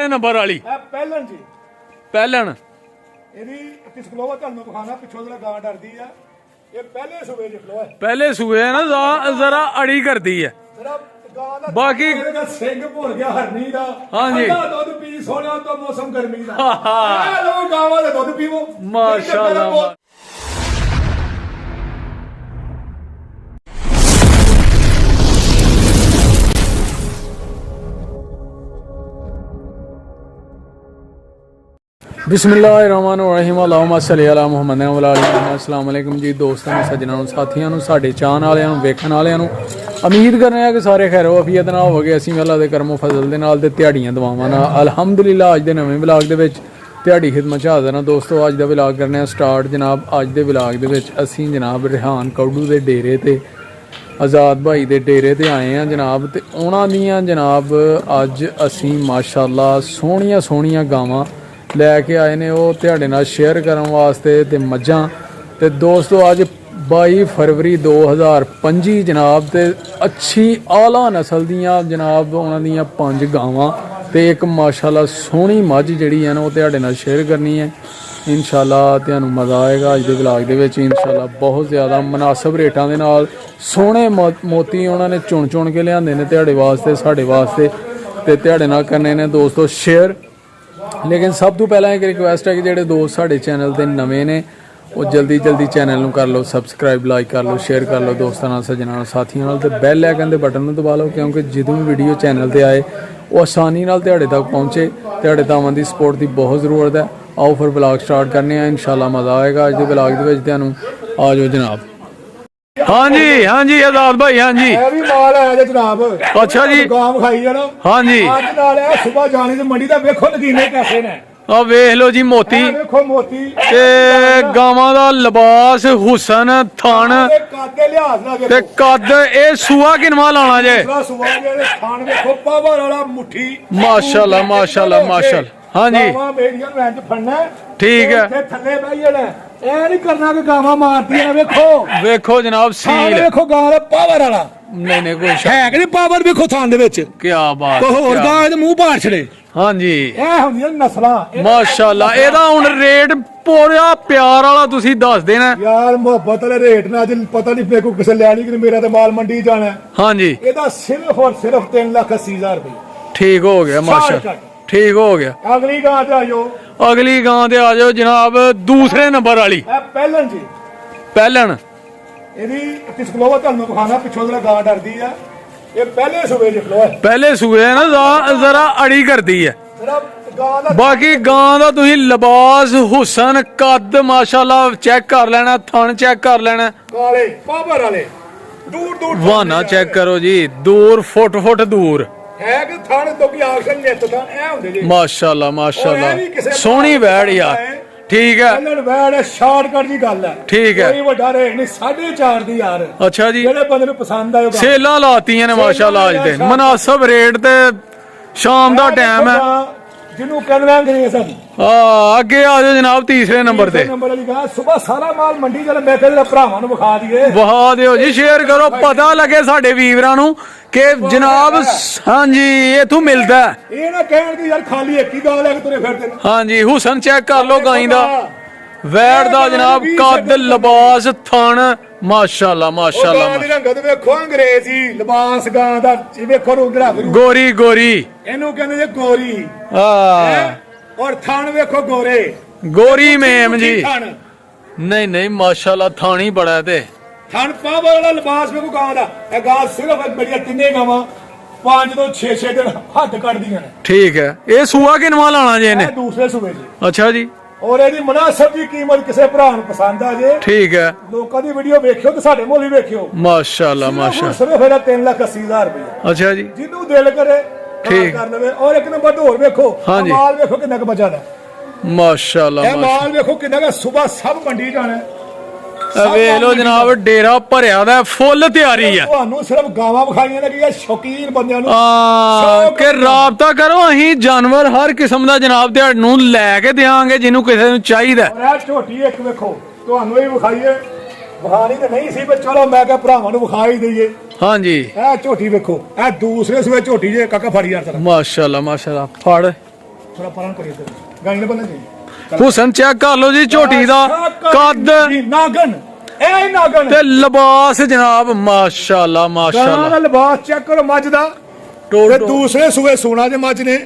Number ਵਾਲੀ ਪਹਿਲਣ ਜੀ ਪਹਿਲਣ ਇਹਦੀ ਕਿਸ ਕਲੋਵਾ ਤੁਹਾਨੂੰ ਵਿਖਾਣਾ ਪਿੱਛੋਂ ਜਿਹੜਾ ਗਾਂ ਡਰਦੀ ਆ ਇਹ ਪਹਿਲੇ ਸੂਬੇ ਚ ਖਲੋ ਹੈ ਪਹਿਲੇ ਸੂਏ ਨਾ ਜ਼ਰਾ ਅੜੀ ਕਰਦੀ ਹੈ ਜਰਾ ਗਾਂ ਦਾ ਬਾਕੀ ਸਿੰਘ ਭੁੱਲ ਗਿਆ ਹਰਨੀ ਦਾ ਹਾਂਜੀ ਦੁੱਧ ਪੀ ਸੋਣਾ ਤੋਂ ਮੌਸਮ ਗਰਮੀ ਦਾ ਆ ਲੋ ਗਾਵਾਂ ਦਾ ਦੁੱਧ ਪੀਵੋ ਮਾਸ਼ਾਅੱਲਾ ਬਿਸਮਿल्लाहिर्रहमानिर्रहीम अल्लाहुम्मा सल्ली अला मुहम्मद व अला आलि मुहम्मद। अस्सलाम वालेकुम जी दोस्तों सज्जनों साथियों साडे चाहण वालियां वेखण वालियां उम्मीद करने आ कि सारे खैर वफीयत नाल होवोगे। असीं अल्लाह दे करमो फजल दे नाल ते दिहाड़ियां दुआवां नाल अल्हम्दुलिल्लाह अज दे नवें व्लॉग दे विच दिहाड़ी खिदमत च हाज़र हां दोस्तों। अज दा व्लॉग करने स्टार्ट जनाब। अज दे व्लॉग दे विच असीं जनाब रिहान कौडू दे डेरे ते आज़ाद भाई दे डेरे ते आए हैं जनाब। ते उहनां दियां जनाब अज असीं माशाअल्लाह सोहणियां सोहणियां गावां लैके आए ने वो तुहाडे नाल शेयर करन वास्ते ते मज्जां। ते दोस्तों अज 22 फरवरी 2025 जनाब। ते अच्छी आला नस्ल दियां जनाब उन्हां दियां 5 गावां ते एक माशाअल्लाह सोहनी मझ जिहड़ी है ना वो तुहाडे नाल शेयर करनी है। इंशाअल्लाह तुहानूं मज़ा आएगा अज दे व्लॉग दे विच। इंशाअल्लाह बहुत ज़्यादा मुनासिब रेटां दे नाल सोहणे मोती उन्हां ने चुन चुन के लिआंदे ने तुहाडे वास्ते साडे वास्ते ते तुहाडे नाल करने ने दोस्तों शेयर। लेकिन सब तो पहला एक रिक्वेस्ट है कि जेडे दोस्त साडे चैनल ते नवे ने वो जल्दी जल्दी चैनल नूं कर लो सबसक्राइब, लाइक कर लो, शेयर कर लो दोस्तों नाल सज्जनां नाल साथियां नाल ते बैल आइकन दे बटन नूं दबा लो क्योंकि जदों भी वीडियो चैनल ते आए वो आसानी नाल तुहाडे तक पहुँचे। तुहाडे तावां दी सपोर्ट दी बहुत ज़रूरत है। आओ फिर व्लॉग स्टार्ट करने हैं। इंशाअल्लाह मज़ा आएगा अज दे व्लॉग दे विच। तुहानूं आ जाओ जनाब। हाँ जी आजाद भाई हाँ जी भी माल आया जे जनाब। अच्छा जी गां खाई है ना हाँ जी आज नाल है सुबह जाने ते मंडी दा वेखो नगीने कैसे ने आ वेख लो जी मोती वेखो मोती ते गावां दा लिबास हुसन थन कादे लिहाज ना ते कद ए सूआ किनवा लाना जे सुबह जे खान वेखो पावर वाला मुट्ठी माशाअल्लाह माशाअल्लाह माशाअल्लाह हाँ जी गावां मेरियां नूं इंज फड़ना ठीक है ते थल्ले बही जाना ए नहीं करना कि गावां मारदियां ने वेखो वेखो जनाब सील वेखो गां दा पावर वाला नहीं कोई है कि नहीं पावर वेखो थान दे विच क्या बात तो होर गां दे मूंह पाड़ छड़े हाँ जी ए हुंदियां नस्लां माशाअल्लाह एदा हुन रेट पूरा प्यार वाला तुसी दस देना यार मोहब्बत वाले रेट ना अज पता नहीं मेरे को किसे लैनी कि मेरा तो माल मंडी जाना है। हाँ जी एदा सिर्फ और सिर्फ 3,80,000 रुपए ठीक हो गया माशाअल्लाह ठीक हो गया। अगली गां ते आयो अगली गां ते आ जाओ जनाब दूसरे नंबर वाली ਪਹਿਲਣ ਜੀ ਪਹਿਲਣ ਇਹਦੀ ਕਿਸ ਕਲੋਵਾ ਤੁਹਾਨੂੰ ਵਿਖਾਣਾ ਪਿੱਛੋਂ ਜਿਹੜਾ ਗਾਂ ਡਰਦੀ ਆ ਇਹ ਪਹਿਲੇ ਸੂਬੇ ਚ ਖਲੋ ਹੈ पहले सूए ना जरा अड़ी करदी है। ਜਿਹੜਾ ਗਾਂ ਦਾ बाकी गां दा तुसीं लिबास हुसन कद माशाअल्लाह चेक कर लेना थन चेक कर लेना ਕਾਲੇ ਪਾਵਰ ਵਾਲੇ ਦੂਰ ਦੂਰ वाना चेक करो जी दूर फुट दूर ਹੈ ਕਿ ਥਣ ਤੋਂ ਕੀ ਆਖਣ ਨਿੱਤ ਤਾਂ ਐ ਹੁੰਦੇ ਜੀ माशाअल्लाह माशाअल्लाह सोहनी वैड़ यार ठीक है ਪਹਿਲਣ ਵੈੜ ਸ਼ਾਰਟਕਟ ਦੀ ਗੱਲ ਹੈ ठीक है ਕੋਈ ਵੱਡਾ ਰੇਟ ਨਹੀਂ 4.5 ਦੀ ਯਾਰ अच्छा जी ਜਿਹੜੇ ਬੰਦੇ ਨੂੰ ਪਸੰਦ ਆਏ सेला लातियां ने माशाअल्लाह अज ते मुनासिब रेट ते शाम दा टाइम है ਜਿਹਨੂੰ ਕਹਿੰਦੇ ਅੰਗਰੇਜ਼ ਹਨ ਅੱਗੇ ਆ ਜਾਓ ਜਨਾਬ ਤੀਸਰੇ ਨੰਬਰ ਤੇ ਨੰਬਰ ਵਾਲੀ ਗਾਂ ਸਵੇਰ ਸਾਰਾ ਮਾਲ ਮੰਡੀ ਚੱਲ ਮੈਂ ਕਹਿੰਦਾ ਭਰਾਵਾਂ ਨੂੰ ਵਿਖਾ ਦਈਏ ਵਹਾ ਦਿਓ ਜੀ ਸ਼ੇਅਰ ਕਰੋ ਪਤਾ ਲੱਗੇ ਸਾਡੇ ਵੀਰਾਂ ਨੂੰ ਕਿ ਜਨਾਬ ਹਾਂਜੀ ਇਥੋਂ ਮਿਲਦਾ ਇਹ ਨਾ ਕਹਿਣ ਦੀ ਯਾਰ ਖਾਲੀ ਇੱਕ ਹੀ ਗਾਂ ਲੈ ਕੇ ਤੁਰੇ ਫਿਰਦੇ ਨੇ ਹਾਂਜੀ ਹੁਸਨ ਚੈੱਕ ਕਰ ਲਓ ਗਾਂ ਦਾ ਵੈੜ ਦਾ ਜਨਾਬ ਕੱਦ ਲਿਬਾਸ ਥਣ ਮਾਸ਼ਾਅੱਲਾ ਮਾਸ਼ਾਅੱਲਾ ਗਾਂ ਦੀ ਰੰਗਤ ਵੇਖੋ ਅੰਗਰੇਜ਼ੀ ਲਿਬਾਸ ਗਾਂ ਦਾ ਵੇਖੋ ਰੁਗਰਾ ਗੋਰੀ ਗੋਰੀ ਇਹਨੂੰ ਕਹਿੰਦੇ ਜੇ ਗੋਰੀ ਔਰ ਥਣ ਵੇਖੋ ਗੋਰੇ ਗੋਰੀ ਮੇਮ ਜੀ ਨਹੀਂ ਮਾਸ਼ਾਅੱਲਾ ਥਣ ਹੀ ਬੜਾ ਤੇ ਥਣ ਪਾਵਰ ਵਾਲਾ ਲਿਬਾਸ ਵੇਖੋ ਗਾਂ ਦਾ ਇਹ ਗਾਂ ਸਿਰਫ ਬੜੀਆਂ ਤਿੰਨੇ ਗਾਵਾਂ 5 ਤੋਂ 6 ਦਿਨ ਹੱਦ ਕੱਢਦੀਆਂ ਨੇ ਠੀਕ ਹੈ ਇਹ ਸੂਆ ਕਿਨਵਾ ਲਾਣਾ ਜੇ ਇਹਨੇ ਦੂਸਰੇ ਸੂਏ ਜੀ ਅੱਛਾ ਜੀ ਔਰ ਇਹਦੀ ਮੁਨਾਸਬ ਦੀ ਕੀਮਤ ਕਿਸੇ ਭਰਾ ਨੂੰ ਪਸੰਦ ਆ ਜੇ ਠੀਕ ਹੈ ਲੋਕਾਂ ਦੀ ਵੀਡੀਓ ਵੇਖਿਓ ਤੇ ਸਾਡੇ ਮੁੱਲ ਹੀ ਵੇਖਿਓ ਮਾਸ਼ਾਅੱਲਾ ਮਾਸ਼ਾਅੱਲਾ ਸਿਰਫ ਇਹਦਾ 3,80,000 ਰੁਪਏ ਅੱਛਾ ਜੀ ਜਿਹਨੂੰ ਦਿਲ ਕਰੇ ਠੀਕ ਕਰ ਲਵੇ ਔਰ ਇੱਕ ਨੰਬਰ ਹੋਰ ਵੇਖੋ ਮਾਲ ਵੇਖੋ ਕਿੰਨਾ ਕੁ ਬਚਾ ਦਾ ਮਾਸ਼ਾਅੱਲਾ ਇਹ ਮਾਲ ਵੇਖੋ ਕਿੰਨਾ ਕੁ ਸਵੇਰ ਸਭ ਮੰਡੀ ਜਾਣਾ ਵੇਖ ਲੋ ਜਨਾਬ ਡੇਰਾ ਭਰਿਆ ਦਾ ਫੁੱਲ ਤਿਆਰੀ ਹੈ ਤੁਹਾਨੂੰ ਸਿਰਫ ਗਾਵਾਂ ਵਿਖਾਈਆਂ ਨੇ ਕਿ ਸ਼ੌਕੀਨ ਬੰਦਿਆਂ ਨੂੰ ਕਿ ਰਾਬਤਾ ਕਰੋ ਅਸੀਂ ਜਾਨਵਰ ਹਰ ਕਿਸਮ ਦਾ ਜਨਾਬ ਤੇ ਨੂੰ ਲੈ ਕੇ ਦੇਵਾਂਗੇ ਜਿਹਨੂੰ ਕਿਸੇ ਨੂੰ ਚਾਹੀਦਾ ਇਹ ਝੋਟੀ ਇੱਕ ਵੇਖੋ ਤੁਹਾਨੂੰ ਇਹ ਵਿਖਾਈਏ ਵਿਖਾਣੀ ਤਾਂ ਨਹੀਂ ਸੀ ਪਰ ਚਲੋ ਮੈਂ ਕਿਹਾ ਭਰਾਵਾਂ ਨੂੰ ਵਿਖਾ ਹੀ ਦਈਏ ਹਾਂਜੀ ਇਹ ਝੋਟੀ ਵੇਖੋ ਇਹ ਦੂਸਰੇ ਸਵੇ ਝੋਟੀ ਜੇ ਕਾਕਾ ਫੜ ਯਾਰ ਤੇਰਾ ਮਾਸ਼ਾਅੱਲਾ ਮਾਸ਼ਾਅੱਲਾ ਫੜ ਥੋੜਾ ਪਰਾਂ ਕਰੀਏ ਤੇ ਗਾਈ ਨੇ ਬੰਨਾ ਜੀ ਹੁਸਨ ਚੈੱਕ ਕਰ ਲਓ ਜੀ ਝੋਟੀ ਦਾ ਕੱਦ ਨਾਗਨ ਇਹ ਨਾਗਨ ਤੇ ਲਿਬਾਸ ਜਨਾਬ ਮਾਸ਼ਾਅੱਲਾ ਗਾਂ ਮਾਸ਼ਾਅੱਲਾ ਦਾ ਲਿਬਾਸ ਚੈੱਕ ਕਰੋ ਮੱਝ ਦਾ ਤੇ ਦੂਸਰੇ ਸੂਏ ਸੋਨਾ ਜੇ ਮੱਝ ਨੇ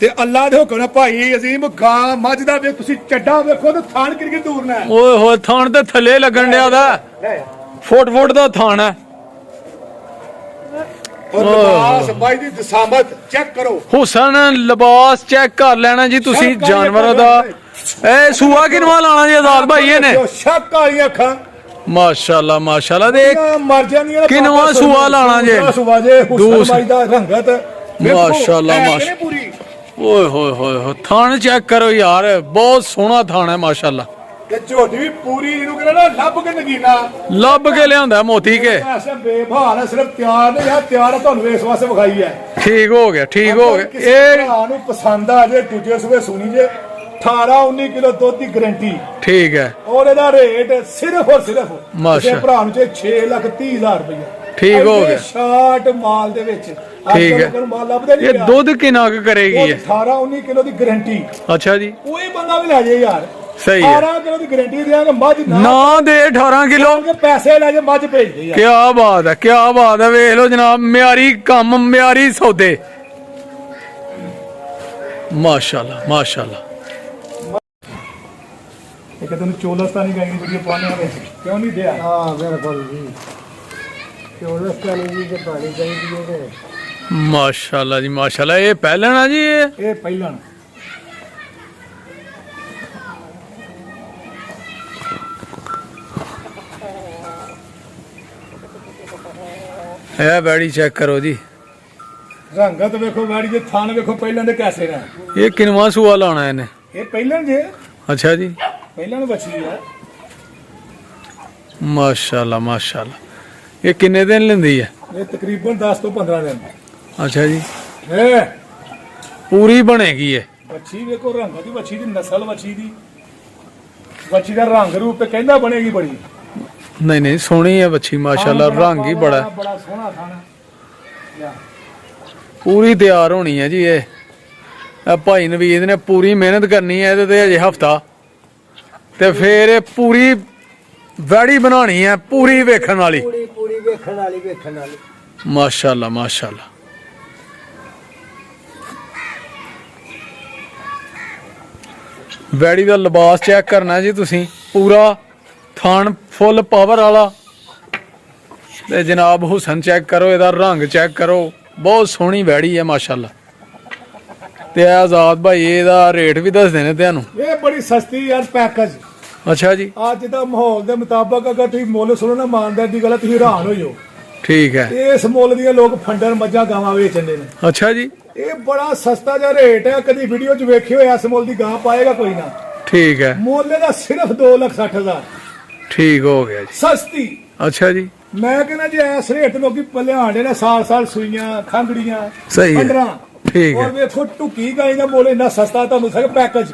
ਤੇ ਅੱਲਾ ਦੇ ਹੁਕਮ ਨਾਲ ਭਾਈ ਅਜ਼ੀਮ ਗਾਂ ਮੱਝ ਦਾ ਵੇ ਤੁਸੀਂ ਚੱਡਾ ਵੇਖੋ ਤੇ ਥਾਣ ਕਿਰਕੀ ਦੂਰ ਨਾ ਓਏ ਹੋਏ ਥਾਣ ਤੇ ਥੱਲੇ ਲੱਗਣ ਡਿਆ ਦਾ ਫੁੱਟ ਦਾ ਥਾਣ ਹੈ ਔਰ ਲਿਬਾਸ ਬਾਈ ਦੀ ਦਸਾਮਤ ਚੈੱਕ ਕਰੋ ਹੁਸਨ ਲਿਬਾਸ ਚੈੱਕ ਕਰ ਲੈਣਾ ਜੀ ਤੁਸੀਂ ਜਾਨਵਰਾਂ ਦਾ ਇਹ ਸੂਆ ਕਿਨਵਾ ਲਾਣਾ ਜੀ ਆਜ਼ਾਦ ਭਾਈ ਇਹਨੇ ਸ਼ੱਕ ਵਾਲੀਆਂ ਅੱਖਾਂ ਮਾਸ਼ਾਅੱਲਾ ਮਾਸ਼ਾਅੱਲਾ ਦੇ ਮਰ ਜਾਂਦੀਆਂ ਨੇ ਕਿਨਵਾ ਸੂਆ ਲਾਣਾ ਜੇ ਸੂਆ ਜੇ ਹੁਸਨ ਬਾਈ ਦਾ ਰੰਗਤ ਮਾਸ਼ਾਅੱਲਾ ਮਾਸ਼ਾਅੱਲਾ ਪੂਰੀ ਓਏ ਹੋਏ ਹੋਏ ਹੋਏ ਥਾਣ ਚੈੱਕ ਕਰੋ ਯਾਰ ਬਹੁਤ ਸੋਹਣਾ ਥਾਣ ਹੈ ਮਾਸ਼ਾਅੱਲਾ ਤੇ ਝੋਟੀ ਵੀ ਪੂਰੀ ਇਹਨੂੰ ਕਹਿੰਦਾ ਨਾ ਲੱਭ ਕੇ ਨਗੀਨਾ ਲੱਭ ਕੇ ਲਿਆਂਦਾ ਮੋਤੀ ਕੇ ਐਸੇ ਬੇਭਾਲ ਹੈ ਸਿਰਫ ਤਿਆਰ ਨੇ ਜਾਂ ਤਿਆਰ ਹੈ ਤੁਹਾਨੂੰ ਇਸ ਵਾਸਤੇ ਵਿਖਾਈ ਹੈ ਠੀਕ ਹੋ ਗਿਆ ਕਿਸੇ ਇਹ ਭਰਾ ਨੂੰ ਪਸੰਦ ਆ ਜੇ ਦੂਜੇ ਸੂਏ ਸੁਣੀ ਜੇ 18 19 ਕਿਲੋ ਦੁੱਧ ਦੀ ਗਾਰੰਟੀ ਠੀਕ ਹੈ ਔਰ ਇਹਦਾ ਰੇਟ ਸਿਰਫ ਔਰ ਸਿਰਫ ਮਾਸ਼ਾ। ਕਿਸੇ ਭਰਾ ਨੂੰ 6,30,000 ਰੁਪਏ ਠੀਕ ਹੋ ਗਿਆ ਸ਼ਾਰਟ ਮਾਲ ਦੇ ਵਿੱਚ ਠੀਕ ਹੈ। ਅੱਜ ਕੱਲ੍ਹ ਮਾਲ ਲੱਭਦੇ ਨਹੀਂ ਇਹ ਦੁੱਧ ਕਿੰਨਾ ਕੁ ਕਰੇਗੀ ਇਹ 18 19 ਕਿਲੋ ਦੀ ਗਾਰੰਟੀ ਅੱਛਾ ਜੀ ਕੋਈ ਬੰਦਾ ਵੀ ਲੈ ਜਾਏ ਯਾਰ ਸਹੀ ਹੈ 18 ਕਿਲੋ ਦੀ ਗਾਰੰਟੀ ਦਿਆਂਗੇ ਮੱਝ ਨਾ ਦੇ 18 ਕਿਲੋ ਕੇ ਪੈਸੇ ਲੈ ਜੇ ਮੱਝ ਭੇਜਦੇ ਯਾਰ ਕਿਆ ਬਾਤ ਹੈ ਕਿਆ ਬਾਤ ਹੈ ਵੇਖ ਲਓ ਜਨਾਬ ਮਿਆਰੀ ਕੰਮ ਮਿਆਰੀ ਸੌਦੇ ਮਾਸ਼ਾਅੱਲਾ ਮਾਸ਼ਾਅੱਲਾ ਇੱਕ ਤੈਨੂੰ ਚੋਲਸਤਾਨੀ ਗਾਈ ਦੀ ਵੀਡੀਓ ਪਾਉਣੇ ਆ ਕਿਉਂ ਨਹੀਂ ਦਿਆ ਹਾਂ ਬਿਲਕੁਲ ਜੀ ਚੋਲਸਤਾਨੀ ਜੀ ਤੇ ਪਾਣੀ ਚਾਹੀਦੀ ਹੈ ਤੇ ਮਾਸ਼ਾਅੱਲਾ ਜੀ ਮਾਸ਼ਾਅੱਲਾ ਇਹ ਪਹਿਲਣ ਆ ਜੀ ਇਹ ਪਹਿਲਾਂ ਇਹ ਬੈੜੀ ਚੈੱਕ ਕਰੋ ਜੀ ਰੰਗਤ ਵੇਖੋ ਵਾੜੀ ਦੇ ਥਾਨ ਵੇਖੋ ਪਹਿਲਾਂ ਦੇ ਕੈਸੇ ਨੇ ਇਹ ਕਿਨਵਾ ਸੂਆ ਲਾਉਣਾ ਇਹਨੇ ਇਹ ਪਹਿਲਾਂ ਜੇ ਅੱਛਾ ਜੀ ਪਹਿਲਾਂ ਨੂੰ ਬਚੀ ਆ ਮਾਸ਼ਾਅੱਲਾ ਮਾਸ਼ਾਅੱਲਾ ਇਹ ਕਿੰਨੇ ਦਿਨ ਲੈਂਦੀ ਹੈ ਇਹ ਤਕਰੀਬਨ 10 ਤੋਂ 15 ਦਿਨ ਅੱਛਾ ਜੀ ਹੈ ਪੂਰੀ ਬਣੇਗੀ ਇਹ ਬੱਚੀ ਵੇਖੋ ਰੰਗ ਦੀ ਬੱਚੀ ਦੀ ਨਸਲ ਬੱਚੀ ਦਾ ਰੰਗ ਰੂਪ ਤੇ ਕਹਿੰਦਾ ਬਣੇਗੀ ਬੜੀ ਨਹੀਂ ਨਹੀਂ ਸੋਹਣੀ ਹੈ ਬੱਚੀ ਮਾਸ਼ਾਅੱਲਾ ਰੰਗ ਹੀ ਬੜਾ ਬੜਾ ਸੋਹਣਾ ਖਾਣਾ ਪੂਰੀ ਤਿਆਰ ਹੋਣੀ ਹੈ ਜੀ ਇਹ ਭਾਈ ਨਵੀਦ ਨੇ ਪੂਰੀ ਮਿਹਨਤ ਕਰਨੀ ਹੈ ਇਹਦੇ ਤੇ ਅਜੇ ਹਫਤਾ ਤੇ ਫਿਰ ਇਹ ਪੂਰੀ ਵੈੜੀ ਬਣਾਉਣੀ ਹੈ ਪੂਰੀ ਵੇਖਣ ਵਾਲੀ ਪੂਰੀ ਵੇਖਣ ਵਾਲੀ ਮਾਸ਼ਾਅੱਲਾ ਮਾਸ਼ਾਅੱਲਾ ਵੈੜੀ ਦਾ ਲਿਬਾਸ ਚੈੱਕ ਕਰਨਾ ਜੀ ਤੁਸੀਂ ਪੂਰਾ ਥਾਣ ਫੁੱਲ ਪਾਵਰ ਵਾਲਾ ਤੇ ਜਨਾਬ ਹੁਸਨ ਚੈੱਕ ਕਰੋ ਇਹਦਾ ਰੰਗ ਚੈੱਕ ਕਰੋ ਬਹੁਤ ਸੋਹਣੀ ਵੈੜੀ ਹੈ ਮਾਸ਼ਾਅੱਲਾ ਤੇ ਇਹ ਆਜ਼ਾਦ ਭਾਈ ਇਹਦਾ ਰੇਟ ਵੀ ਦੱਸਦੇ ਨੇ ਤੁਹਾਨੂੰ ਇਹ ਬੜੀ ਸਸਤੀ ਯਾਰ ਪੈਕੇਜ ਅੱਛਾ ਜੀ ਅੱਜ ਦਾ ਮਾਹੌਲ ਦੇ ਮੁਤਾਬਕ ਅਗਰ ਤੁਸੀਂ ਮੁੱਲ ਸੁਣੋ ਨਾ ਇਮਾਨਦਾਰ ਦੀ ਗੱਲ ਤੁਸੀਂ ਹੈਰਾਨ ਹੋ ਜਾਓ ਠੀਕ ਹੈ ਇਸ ਮੁੱਲ ਦੀਆਂ ਲੋਕ ਫੰਡਰ ਮੱਝਾਂ ਗਾਵਾਂ ਵੇਚਦੇ ਨੇ ਅੱਛਾ ਜੀ ਇਹ ਬੜਾ ਸਸਤਾ ਜਿਹਾ ਰੇਟ ਹੈ ਕਦੀ ਵੀਡੀਓ 'ਚ ਵੇਖਿਓ ਇਸ ਮੁੱਲ ਦੀ ਗਾਂ ਪਾਏਗਾ ਕੋਈ ਨਾ ਠੀਕ ਹੈ ਮੁੱਲ ਇਹਦਾ ਸਿਰਫ 2,60,000 ਠੀਕ ਹੋ ਗਿਆ ਜੀ ਸਸਤੀ ਅੱਛਾ ਜੀ ਮੈਂ ਕਹਿੰਦਾ ਜੀ ਇਸ ਰੇਟ ਤੇ ਲੋਕੀ ਭਲਿਆਂਡੇ ਨੇ ਸਾਲ ਸੂਈਆਂ ਖੰਗੜੀਆਂ ਸਹੀ ਹੈ। 15 ਠੀਕ ਔਰ ਹੈ ਵੇਖੋ ਟੁੱਕੀ ਗਾਈ ਦਾ ਮੁੱਲ ਇੰਨਾ ਸਸਤਾ ਤੁਹਾਨੂੰ ਸਕ ਪੈਕੇਜ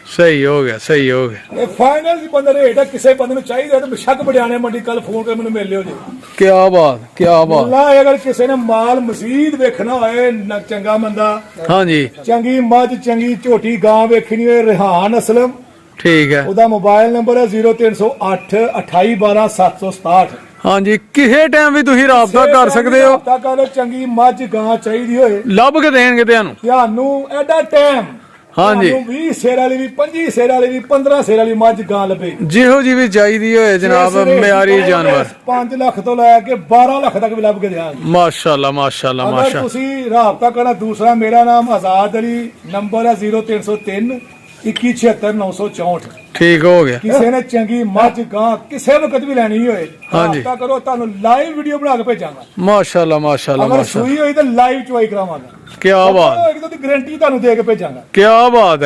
ਸਹੀ ਹੋ ਗਿਆ ਸਹੀ ਹੋ ਗਿਆ ਇਹ ਫਾਈਨਲ ਦੀ ਬੰਦਾ ਰੇਟ ਹੈ ਕਿਸੇ ਬੰਦੇ ਨੂੰ ਚਾਹੀਦਾ ਤਾਂ ਬੇਸ਼ੱਕ ਬੜਿਆਣੇ ਮੰਡੀ ਕੱਲ ਫੋਨ ਕਰਕੇ ਮੈਨੂੰ ਮਿਲ ਲਿਓ ਜੀ ਕਿਆ ਬਾਤ ਅੱਲਾ ਅਗਰ ਕਿਸੇ ਨੇ ਮਾਲ ਮਜ਼ੀਦ ਵੇਖਣਾ ਹੋਏ ਨਾ ਚੰਗਾ ਮੰਦਾ ਹਾਂਜੀ ਚੰਗੀ ਮੱਝ ਚੰਗੀ ਝੋਟੀ ਗਾਂ ਵੇਖਣੀ ਹੋਏ ਰਿਹਾਨ ਅਸਲਮ ਠੀਕ ਹੈ ਉਹਦਾ ਮੋਬਾਈਲ ਨੰਬਰ ਹੈ 0308 2812 767 ਹਾਂਜੀ ਕਿਸੇ ਟਾਈਮ ਵੀ ਤੁਸੀਂ ਰਾਬਤਾ ਕਰ ਸਕਦੇ ਹੋ ਰਾਬਤਾ ਕਰੋ ਚੰਗੀ ਮੱਝ ਗਾਂ ਚਾਹੀਦੀ ਹੋਏ ਲੱਭ ਕੇ ਦੇਣਗੇ ਤੁਹਾਨੂੰ ਤੁਹਾਨੂੰ ਐਡਾ ਟਾਈਮ ਹਾਂਜੀ 20 ਸੇਰ ਵਾਲੀ ਵੀ 25 ਸੇਰ ਵਾਲੀ ਵੀ 15 ਸੇਰ ਵਾਲੀ ਮੱਝ ਗਾਂ ਲੱਭੇ ਜਿਹੋ ਜੀ ਵੀ ਚਾਹੀਦੀ ਹੋਏ ਜਨਾਬ ਮਿਆਰੀ ਜਾਨਵਰ 5 ਲੱਖ ਤੋਂ ਲੈ ਕੇ 12 ਲੱਖ ਤੱਕ ਵੀ ਲੱਭ ਕੇ ਦਿਆਂਗੇ ਮਾਸ਼ਾਅੱਲਾ ਮਾਸ਼ਾਅੱਲਾ ਅਗਰ ਮਾਸ਼ਾਅੱਲਾ ਤੁਸੀਂ ਰਾਬਤਾ ਕਰਨਾ ਦੂਸਰਾ ਮੇਰਾ ਨਾਮ ਆਜ਼ਾਦ ਅਲੀ ਨੰਬਰ ਹੈ 0303 2176 ਠੀਕ ਹੋ ਗਿਆ ਕਿਸੇ ਨੇ ਚੰਗੀ ਮੱਝ ਗਾਂ ਕਿਸੇ ਵਕਤ ਵੀ ਲੈਣੀ ਹੋਏ ਹਾਂਜੀ। ਰਾਬਤਾ ਕਰੋ ਤੁਹਾਨੂੰ ਲਾਈਵ ਵੀਡੀਓ ਬਣਾ ਕੇ ਭੇਜਾਂਗਾ ਮਾਸ਼ਾਅੱਲਾ ਮਾਸ਼ਾਅੱਲਾ ਅਗਰ ਮਾਸ਼ਾਅੱਲਾ ਸੂਈ ਹੋਈ ਤਾਂ ਲਾਈਵ ਚੁਆਈ ਕਰਾਵਾਂਗਾ ਕਿਆ ਬਾਤ ਇੱਕ ਦੀ ਗਾਰੰਟੀ ਤੁਹਾਨੂੰ ਦੇ ਕੇ ਭੇਜਾਂਗਾ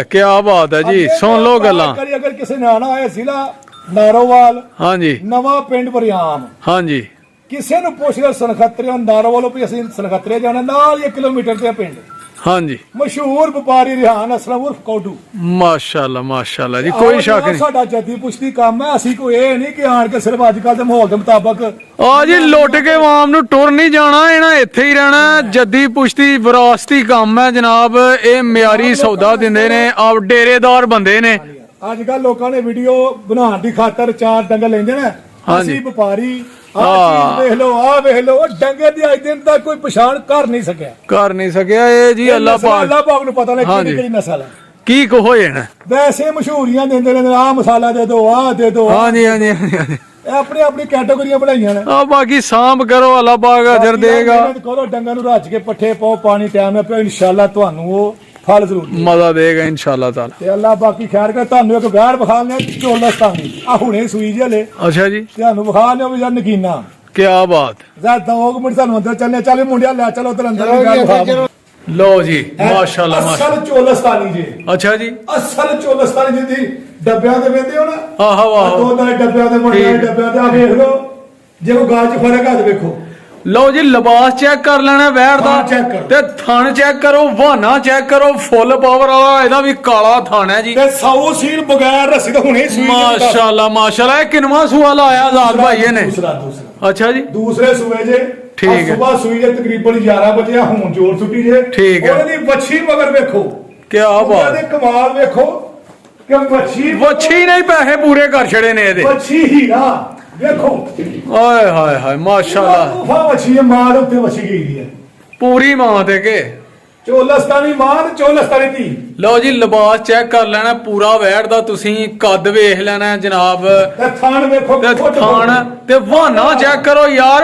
ਕਿਆ ਬਾਤ ਹੈ ਜੀ ਸੁਣ ਲਓ ਗੱਲਾਂ ਅਗਰ ਕਿਸੇ ਨੇ ਆਣਾ ਹੋਇਆ ਜ਼ਿਲ੍ਹਾ ਨਾਰੋਵਾਲ ਹਾਂਜੀ ਨਵਾਂ ਪਿੰਡ ਬਰਿਆਮ ਹਾਂਜੀ ਕਿਸੇ ਨੂੰ ਪੁੱਛ ਲਿਓ ਸਨਖਤਰੇ ਨਾਰੋਵਾਲੋਂ ਵੀ ਅਸੀਂ ਸਨਖਤਰੇ ਜਾਣਾ ਨਾਲ ਹੀ 1 ਕਿਲੋਮੀਟਰ ਤੇ ਪਿੰਡ ਹਾਂਜੀ ਮਸ਼ਹੂਰ ਵਪਾਰੀ ਰਿਹਾਨ ਅਸਲਮ ਉਰਫ ਕੌਡੂ। ਮਾਸ਼ਾਅੱਲਾ ਜੀ, ਕੋਈ ਸ਼ੱਕ ਨਹੀਂ। ਸਾਡਾ ਜੱਦੀ ਪੁਸ਼ਤੀ ਕੰਮ ਹੈ, ਅਸੀਂ ਕੋਈ ਇਹ ਨਹੀਂ ਕਿ ਆਣ ਕੇ ਸਿਰਫ ਅੱਜ ਕੱਲ ਦੇ ਮਾਹੌਲ ਦੇ ਮੁਤਾਬਕ ਆ ਜੀ ਲੁੱਟ ਕੇ ਆਵਾਮ ਨੂੰ ਟੁਰ ਨਹੀਂ ਜਾਣਾ, ਇਹਨਾਂ ਇੱਥੇ ਹੀ ਰਹਿਣਾ। ਜੱਦੀ ਪੁਸ਼ਤੀ ਵਿਰਾਸਤੀ ਕੰਮ ਹੈ ਜਨਾਬ, ਇਹ ਮਿਆਰੀ ਸੌਦਾ ਦਿੰਦੇ ਨੇ, ਆਪ ਡੇਰੇਦਾਰ ਬੰਦੇ ਨੇ। ਅੱਜ ਕੱਲ ਲੋਕਾਂ ਨੇ ਵੀਡੀਓ ਬਣਾਉਣ ਦੀ ਖਾਤਰ 4 ਡੰਗਰ ਲੈਂਦੇ ਨੇ, ਅਸੀਂ ਵਪਾਰੀ ਆਹ ਵੇਖ ਲਓ, ਆਹ ਵੇਖ ਲਓ, ਉਹ ਡੰਗਰ ਦੀ ਅੱਜ ਦਿਨ ਤੱਕ ਕੋਈ ਪਛਾਣ ਕਰ ਨਹੀਂ ਸਕਿਆ। ਇਹ ਜੀ ਅੱਲਾਹ ਪਾਕ ਨੂੰ ਪਤਾ ਨਹੀਂ ਕਿਹੜੀ ਨਸਲ ਹੈ, ਕੀ ਕਹੋ ਜਾਣਾ। ਵੈਸੇ ਮਸ਼ਹੂਰੀਆਂ ਦਿੰਦੇ ਨੇ, ਆਹ ਮਸਾਲਾ ਦੇ ਦਿਓ, ਆਹ ਦੇ ਦਿਓ। ਹਾਂਜੀ ਇਹ ਆਪਣੀ ਆਪਣੀ ਕੈਟਾਗਰੀਆਂ ਬਣਾਈਆਂ ਨੇ। ਆ ਬਾਕੀ ਸਾਂਭ ਕਰੋ, ਅੱਲਾਹ ਪਾਕ ਅਜਰ ਦੇਗਾ। ਕਰੋ ਡੰਗਰ ਨੂੰ ਰੱਜ ਕੇ ਪੱਠੇ ਪਾਓ, ਪਾਣੀ ਟਾਈਮ ਨਾਲ ਪਿਓ, ਇਨਸ਼ਾਅੱਲਾ ਤੁਹਾਨੂੰ ਉਹ ਫਲ ਜ਼ਰੂਰ ਮਜ਼ਾ ਦੇਗਾ ਇਨਸ਼ਾਅੱਲਾ ਤਾਲਾ। ਤੇ ਅੱਲਾਹ ਬਾਕੀ ਖੈਰ ਕਰ। ਤੁਹਾਨੂੰ ਇੱਕ ਗਾੜ ਵਿਖਾ ਲਿਆ ਚੋਲਸਤਾਨੀ, ਆ ਹੁਣੇ ਸੂਈ ਜਲੇ। ਅੱਛਾ ਜੀ, ਤੁਹਾਨੂੰ ਵਿਖਾ ਲਿਆ ਵੀ ਯਾਰ ਨਗੀਨਾ, ਕੀ ਬਾਤ। ਜ਼ਰਾ 2 ਮਿੰਟ ਸਾਨੂੰ ਅੰਦਰ ਚੱਲੇ ਮੁੰਡਿਆ ਲੈ ਚਲੋ ਉਧਰ ਅੰਦਰ ਵੀ ਗਾੜ ਵਿਖਾ। ਲਓ ਜੀ ਮਾਸ਼ਾਅੱਲਾ ਅਸਲ ਚੋਲਸਤਾਨੀ ਜੀ। ਅੱਛਾ ਜੀ, ਅਸਲ ਚੋਲਸਤਾਨੀ ਜੀ ਡੱਬਿਆਂ ਦੇ ਵੇਂਦੇ ਹੋ ਨਾ, ਆਹ ਵਾਹ, ਦੋ ਤਰ੍ਹਾਂ ਡੱਬਿਆਂ ਦੇ ਮੁੰਡੇ ਡੱਬਿਆਂ ਦੇ, ਆ ਵੇਖ ਲਓ ਜੇ ਉਹ ਗਾਲ ਚ ਫਰਕ ਆ ਤੇ ਵੇਖੋ। ਲਓ ਜੀ ਲਿਬਾਸ ਚੈੱਕ ਕਰ ਲੈਣਾ ਵੈੜ ਦਾ, ਤੇ ਥਣ ਚੈੱਕ ਕਰੋ, ਵਾਹਨਾ ਚੈੱਕ ਕਰੋ, ਫੁੱਲ ਪਾਵਰ ਵਾਲਾ, ਇਹਦਾ ਵੀ ਕਾਲਾ ਥਣ ਹੈ ਜੀ। ਤੇ 100 ਸੀਲ ਬਗੈਰ ਰੱਸੀ ਤਾਂ ਹੁਣੇ ਸੂਈ। ਮਾਸ਼ਾਅੱਲਾ ਇਹ ਕਿੰਨਵਾਂ ਸੂਆ ਲਾਇਆ ਆਜ਼ਾਦ ਭਾਈ ਨੇ? ਦੂਸਰਾ। ਅੱਛਾ ਜੀ, ਦੂਸਰੇ ਸੂਏ ਜੇ। ਠੀਕ ਹੈ। ਸਵੇਰ ਸੂਈ ਜੇ ਤਕਰੀਬਨ 11 ਵਜੇ, ਹੁਣ ਜੋਰ ਸੁੱਟੀ ਜੇ। ਠੀਕ ਹੈ। ਉਹਦੀ ਵੱਛੀ ਮਗਰ ਵੇਖੋ, ਕੀ ਬਾਤ। ਉਹਦੇ ਕਮਾਲ ਵੇਖੋ ਕਿ ਵੱਛੀ ਨਹੀਂ ਪੈਸੇ ਪੂਰੇ ਕਰ ਛੜੇ ਨੇ ਇਹਦੇ। ਵੱਛੀ ਹੀਰਾ ਵੇਖੋ, ਓਏ ਹਾਏ ਹਾਏ ਮਾਸ਼ਾਅੱਲਾ, ਤੋਹਫਾ ਵੱਛੀ ਹੈ, ਮਾਂ ਦੇ ਉੱਤੇ ਵੱਛੀ ਗਈ ਹੈ ਪੂਰੀ ਮਾਂ ਤੇ ਕੇ। ਚੋਲਸਤਾਨੀ ਮਾਂ ਤੇ ਚੋਲਸਤਾਨੀ ਧੀ। ਲਓ ਜੀ ਲਿਬਾਸ ਚੈੱਕ ਕਰ ਲੈਣਾ ਪੂਰਾ ਵੈੜ ਦਾ, ਤੁਸੀਂ ਕੱਦ ਵੇਖ ਲੈਣਾ ਜਨਾਬ, ਤੇ ਥਣ ਵੇਖੋ, ਤੇ ਥਣ ਤੇ ਵਾਹਨਾ ਚੈੱਕ ਕਰੋ ਯਾਰ,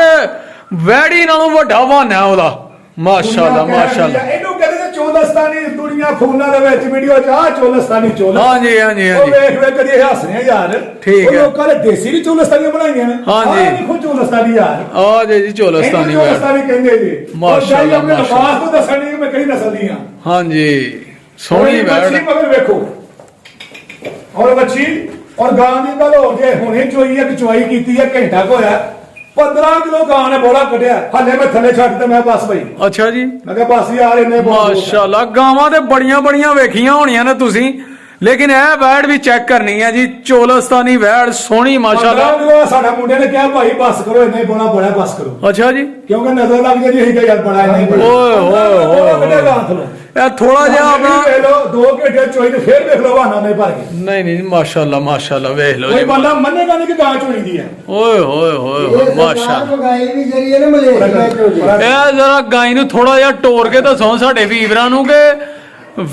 ਵੈੜੀ ਨਾਲੋਂ ਵੱਡਾ ਵਾਹਨਾ ਉਹਦਾ। ਮਾਸ਼ਾਅੱਲਾ ਇਹਨੂੰ ਕਹਿੰਦੇ ਨੇ ਚੋਲਸਤਾਨੀ। ਦੁਨੀਆ ਫੋਨਾਂ ਦੇ ਵਿੱਚ ਵੀਡੀਓ ਚ ਆ ਚੋਲਸਤਾਨੀ ਹਾਂਜੀ ਉਹ ਵੇਖ ਕਦੀ ਹੱਸਦੇ ਯਾਰ। ਠੀਕ ਹੈ। ਲੋਕਾਂ ਨੇ ਦੇਸੀ ਵੀ ਚੋਲਸਤਾਨੀਆਂ ਬਣਾਈਆਂ ਨੇ। ਹਾਂਜੀ ਦੇਖੋ ਚੋਲਸਤਾਨੀ ਯਾਰ, ਆ ਜੀ ਚੋਲਸਤਾਨੀ ਵੈੜ। ਚੋਲਸਤਾਨੀ ਕਹਿੰਦੇ ਜੀ। ਮਾਸ਼ਾਅੱਲਾ ਆਪਣੇ ਲਿਬਾਸ ਤੋਂ ਦੱਸਣ ਨਹੀਂ ਮੈਂ ਕਿਹੜੀ ਨਸਲ ਦੀ ਆ। ਹਾਂਜੀ ਸੋਹਣੀ ਵੈੜ। ਬੱਚੀ ਮਗਰ ਵੇਖੋ, ਔਰ ਬੱਚੀ ਔਰ ਗਾਂ ਦੀ ਗੱਲ ਹੋ ਜੇ ਹੁਣੇ ਚੋਈ ਹੈ, ਚੁਆਈ ਕੀਤੀ ਹੈ, ਘੰਟਾ ਕੋ ਹੋਇਆ। 15 ਕਿਲੋ ਗਾਂ ਨੇ ਬੋਲਾ ਕੱਢਿਆ, ਹਲੇ ਮੈਂ ਥੱਲੇ ਛੱਡ ਤੇ ਮੈਂ ਬਸ ਬਈ। ਅੱਛਾ ਜੀ, ਮੈਂ ਕਿਹਾ ਬਸ ਯਾਰ ਇੰਨੇ ਮਾਸ਼ਾਅੱਲਾ ਗਾਵਾਂ ਤੇ ਬੜੀਆਂ ਵੇਖੀਆਂ ਹੋਣੀਆਂ ਨੇ ਤੁਸੀਂ, ਲੇਕਿਨ ਇਹ ਵੈੜ ਵੀ ਚੈੱਕ ਕਰਨੀ ਹੈ ਜੀ। ਚੋਲਸਤਾਨੀ ਵੈੜ ਸੋਹਣੀ ਮਾਸ਼ਾਅੱਲਾ। ਸਾਡਾ ਮੁੰਡੇ ਨੇ ਕਿਹਾ ਭਾਈ ਬਸ ਕਰੋ, ਇੰਨੇ ਬੋਲਾ ਬੜਾ ਬਸ ਕਰੋ। ਅੱਛਾ ਜੀ, ਕਿਉਂਕਿ ਨਜ਼ਰ ਲੱਗ ਜਾਂਦੀ ਹੈ ਯਾਰ ਬੜਾ ਇੰਨੇ ਓਏ ਇਹ ਥੋੜਾ ਜਿਹਾ ਆਪਣਾ ਵੇਖ ਲਓ 2 ਘੰਟੇ ਚੋਈ ਤੇ ਫੇਰ ਵੇਖ ਲਓ ਵਾਹਨਾ ਨੇ ਭਰ ਕੇ। ਨਹੀਂ ਮਾਸ਼ਾਅੱਲਾ ਵੇਖ ਲਓ ਕੋਈ ਜੀ। ਬੰਦਾ ਮੰਨੇਗਾ ਨਹੀਂ ਕਿ ਗਾਂ ਚੋਈਦੀ ਹੈ। ਓਏ ਮਾਸ਼ਾਅੱਲਾ। ਗਾਈ ਵੀ ਜਿਹੜੀ ਹੈ ਨਾ ਮਲੇਸ਼ੀਆ ਚੋਂ ਜੀ। ਇਹ ਜਰਾ ਗਾਈ ਨੂੰ ਥੋੜਾ ਜਿਹਾ ਟੋਰ ਕੇ ਦੱਸੋ ਸਾਡੇ ਵੀਰਾਂ ਨੂੰ ਕਿ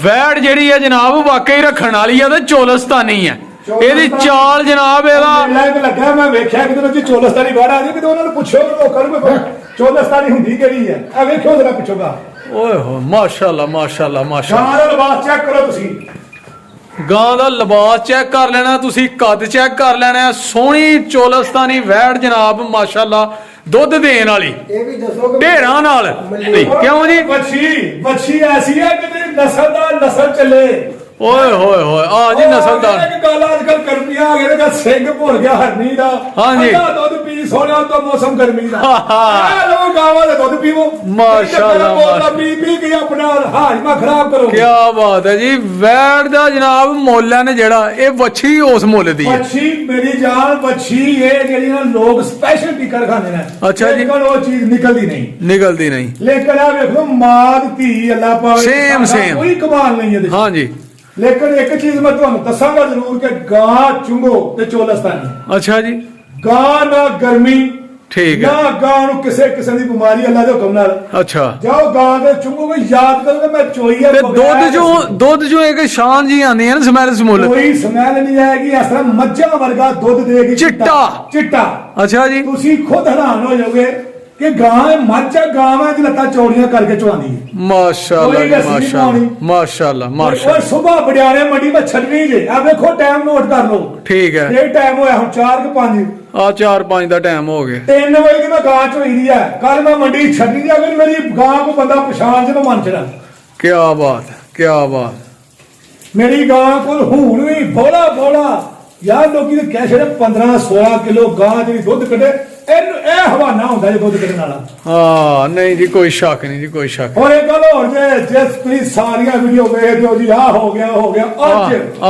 ਵੈੜ ਜਿਹੜੀ ਹੈ ਜਨਾਬ ਵਾਕਈ ਰੱਖਣ ਵਾਲੀ ਹੈ ਤੇ ਚੋਲਸਤਾਨੀ ਹੈ। ਇਹਦੀ ਚਾਲ ਜਨਾਬ ਇਹਦਾ ਲੱਗਾ, ਮੈਂ ਵੇਖਿਆ ਕਿਤੇ ਚੋਲਸਤਾਨੀ ਵੈੜ ਆ ਜੀ, ਕਿਤੇ ਉਹਨਾਂ ਨੂੰ ਪੁੱਛੋ ਲੋਕਾਂ ਨੂੰ ਚੋਲਸਤਾਨੀ ਹੁੰਦੀ ਕਿਹੜੀ ਹੈ। ਇਹ ਵੇਖਿਓ ਜਰਾ ਪੁੱਛੋਗਾ। ਓਏ ਹੋ ਮਾਸ਼ਾਅੱਲਾ ਗਾਂ ਦਾ ਲਿਬਾਸ ਚੈੱਕ ਕਰੋ ਤੁਸੀਂ, ਗਾਂ ਦਾ ਲਿਬਾਸ ਚੈੱਕ ਕਰ ਲੈਣਾ ਤੁਸੀਂ, ਕੱਦ ਚੈੱਕ ਕਰ ਲੈਣਾ। ਸੋਹਣੀ ਚੋਲਸਤਾਨੀ ਵੈੜ ਜਨਾਬ ਮਾਸ਼ਾਅੱਲਾ, ਦੁੱਧ ਦੇਣ ਵਾਲੀ, ਇਹ ਵੀ ਦੱਸੋ ਕਿ ਢੇਰਾਂ ਨਾਲ। ਕਿਉਂ ਜੀ? ਵੱਛੀ ਐਸੀ ਹੈ ਕਿ ਨਸਲ ਦਾ ਨਸਲ ਚੱਲੇ। ਓਏ ਆ ਜੀ ਨਸਲਦਾਰ। ਇੱਕ ਗੱਲ ਅੱਜ ਕੱਲ ਗਰਮੀਆਂ ਆ ਗਏ ਨੇ, ਸਿੰਘ ਭੁੱਲ ਗਿਆ ਹਰਨੀ ਦਾ। ਹਾਂਜੀ ਦੁੱਧ ਪੀ ਸੋਹਣਾ ਤੋਂ ਮੌਸਮ ਗਰਮੀ ਦਾ। ਲੋ ਗਾਵਾਂ ਦਾ ਦੁੱਧ ਪੀਵੋ ਮਾਸ਼ਾਅੱਲਾ। ਪੀ ਕੇ ਆਪਣਾ ਹਾਜ਼ਮਾ ਖਰਾਬ ਕਰੋ। ਕੀ ਬਾਤ ਹੈ ਜੀ। ਵੈੜ ਦਾ ਜਨਾਬ ਮੁੱਲ ਹੈ ਜਿਹੜਾ, ਇਹ ਵੱਛੀ ਉਸ ਮੁੱਲ ਦੀ ਹੈ। ਵੱਛੀ ਮੇਰੀ ਜਾਨ, ਵੱਛੀ ਇਹ ਜਿਹੜੀ ਨਾ ਲੋਕ ਸਪੈਸ਼ਲ ਟਿਕਰ ਖਾਂਦੇ ਨੇ। ਅੱਛਾ ਜੀ, ਉਹ ਚੀਜ਼ ਨਿਕਲਦੀ ਨਹੀਂ। ਲੇਕਿਨ ਆ ਵੇਖੋ ਮਾਂ ਧੀ ਅੱਲਾਹ ਪਾਵੇ ਸੇਮ ਕੋਈ ਕਮਾਲ ਨਹੀਂ ਇਹਦੇ। ਹਾਂਜੀ, ਲੇਕਿਨ ਇੱਕ ਚੀਜ਼ ਮੈਂ ਤੁਹਾਨੂੰ ਦੱਸਾਂਗਾ ਜ਼ਰੂਰ ਕਿ ਗਾਂ ਚੁੰਗੋ ਤੇ ਚੋਲਸਤਾਨੀ। ਅੱਛਾ ਜੀ, ਗਾਂ ਨਾ ਗਰਮੀ, ਠੀਕ ਹੈ ਨਾ ਗਾਂ ਨੂੰ ਕਿਸੇ ਕਿਸਮ ਦੀ ਬਿਮਾਰੀ ਅੱਲਾਹ ਦੇ ਹੁਕਮ ਨਾਲ। ਅੱਛਾ, ਜਾਓ ਗਾਂ ਦੇ ਚੁੰਗੋਗੇ, ਯਾਦ ਕਰੋਗੇ ਮੈਂ ਚੋਈ ਹੈ। ਤੇ ਦੁੱਧ ਚੋਂ ਇੱਕ ਸ਼ਾਨ ਜੀ ਆਉਂਦੀ ਹੈ ਨਾ, ਸਮੈਲ ਸਮੁੱਲ। ਕੋਈ ਸਮੈਲ ਨਹੀਂ ਆਏਗੀ, ਇਸ ਤਰ੍ਹਾਂ ਮੱਝਾਂ ਵਰਗਾ ਦੁੱਧ ਦੇਗੀ, ਚਿੱਟਾ। ਅੱਛਾ ਜੀ, ਤੁਸੀਂ ਖੁਦ ਹੈਰਾਨ ਹੋ ਜਾਓਗੇ ਕਿ ਗਾਂ ਮੱਝ ਗਾਵਾਂ ਦੀ ਲੱਤਾਂ ਚੌੜੀਆਂ ਕਰਕੇ ਚਵਾਉਂਦੀ ਹੈ। ਮਾਸ਼ਾਅੱਲਾ। ਔਰ ਸਵੇਰ ਬੜਿਆਲੇ ਮੰਡੀ ਵਿੱਚ ਛੱਡਣੀ ਜੇ। ਆ ਵੇਖੋ ਟਾਈਮ ਨੋਟ ਕਰ ਲਓ। ਠੀਕ ਹੈ, ਇਹ ਟਾਈਮ ਹੋਇਆ ਹੁਣ 4 ਕਿ 5 ਆ 4-5 ਦਾ ਟਾਈਮ ਹੋ ਗਿਆ। 3 ਵਜੇ ਦੀ ਮੈਂ ਗਾਂ ਚੋਈ ਦੀ ਹੈ। ਕੱਲ ਮੈਂ ਮੰਡੀ ਛੱਡੀ ਦੀ, ਅਗਰ ਮੇਰੀ ਗਾਂ ਕੋ ਬੰਦਾ ਪਛਾਣ ਜੇ ਮੈਂ ਮੰਨ ਚੜਾ। ਕੀ ਬਾਤ। ਮੇਰੀ ਗਾਂ ਕੋਲ ਹੁਣ ਵੀ ਬੋਲਾ ਯਾਰ ਲੋਕੀ ਤੇ ਕਹਿ ਛੜੇ 15-16 ਕਿਲੋ ਗਾਂ ਜਿਹੜੀ ਦੁੱਧ ਕੱਢੇ ਇਹ ਹਵਾਨਾ ਹੁੰਦਾ ਜੇ ਦੁੱਧ ਕੱਢਣ ਵਾਲਾ। ਹਾਂ ਨਹੀਂ ਜੀ ਕੋਈ ਸ਼ੱਕ ਨਹੀਂ ਜੀ ਕੋਈ ਸ਼ੱਕ ਹੋਰ ਇੱਕ ਗੱਲ ਹੋਰ ਜੇ ਜਿਸ ਤੁਸੀਂ ਸਾਰੀਆਂ ਵੀਡੀਓ ਵੇਖਦੇ ਹੋ ਜੀ ਆਹ ਹੋ ਗਿਆ